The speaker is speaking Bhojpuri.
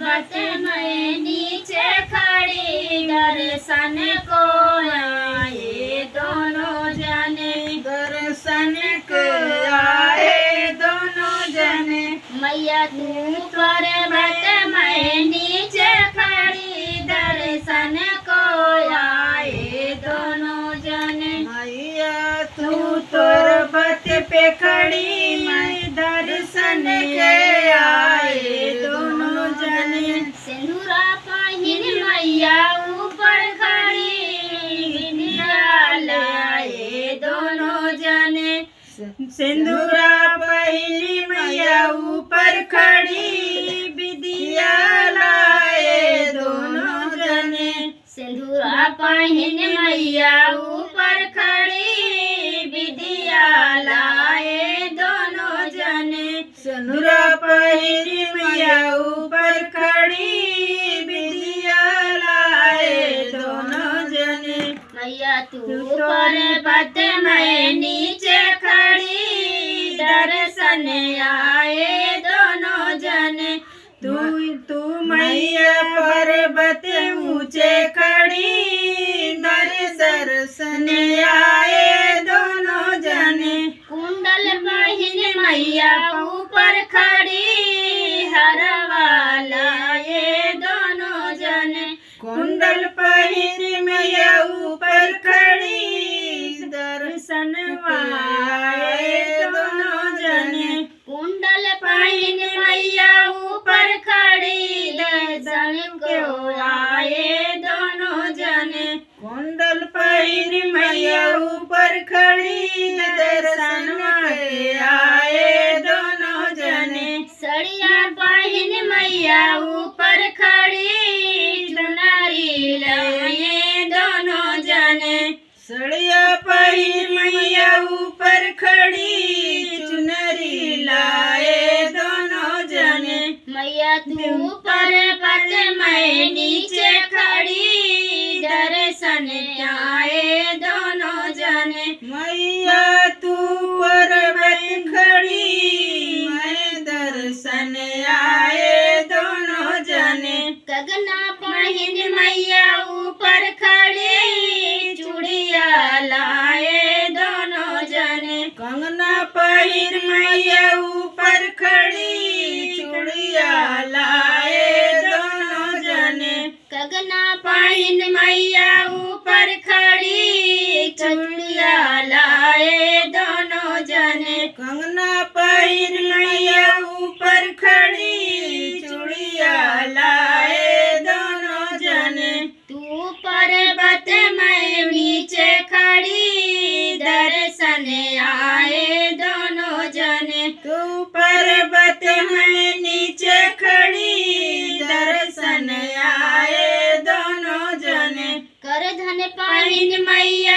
पर्वत में नीचे खड़ी दर्शन को आए दोनों जने। दर्शन को आए दोनों जने। मैया तू पर्वत में नीचे खड़ी दर्शन को आए दोनों जने। मैया तू पर्वत पे खड़ी मैं दर्शन के आए दोनों जने। सिंदूरा पहिन मैया ऊपर खड़ी बिंदिया लाए दोनों जने। सिंदूरा पहिली मैया ऊपर खड़ी बिदिया लाए दोनों जने। सिंदूरा पहिन मैया ऊपर खड़ी बिंदिया लाए दोनों जने। सिंदूरा पहिली मैया ऊपर खड़ी बिदिया लाए दोनों जने। मैया तू पर्वत में नीचे खड़ी दर्शन आए दोनों जने। तू मैया पर्वत ऊंचे खड़ी दर्शन आए दोनों जने। कुंडल पहिन मैया ऊपर खड़ी हरवा लाए दोनों जने। कुंडल पहिन मैया ऊपर खड़ी दर्शन आए दोनों जने। कुंडल पहिन मैया ऊपर खड़ी दर्शन को आए दोनों जने। कुंडल पहिन मैया ऊपर खड़ी दर्शन के आए दोनों जने। सड़िया पहिन मैया ऊपर खड़ी चुनरी लाए दोनों जने। सड़िया पहिन मैया ऊपर खड़ी चुनरी लाए दोनों जने। मैया तू पर्वत में नीचे खड़ी दर्शन आए दोनों जने। मैया तू पर्वत खड़ी मैं दर्शन आए दोनों जने। गगना पहिन मैया ऊपर खड़ी चूड़िया लाए दोनों जने। कंगना पहिन मैया ऊपर खड़ी चूड़िया लाए दोनों जने। गगना पहिन मैया ऊपर खड़ी चूड़िया लाए दोनों जने। कंगना पहिन मैया ऊपर खड़ी चूड़िया लाए दोनों जने। तू पर्वत में नीचे खड़ी दर्शन आए दोनों जने। तू पर्वत में नीचे खड़ी दर्शन आए दोनों जने। करधन पहिन मैया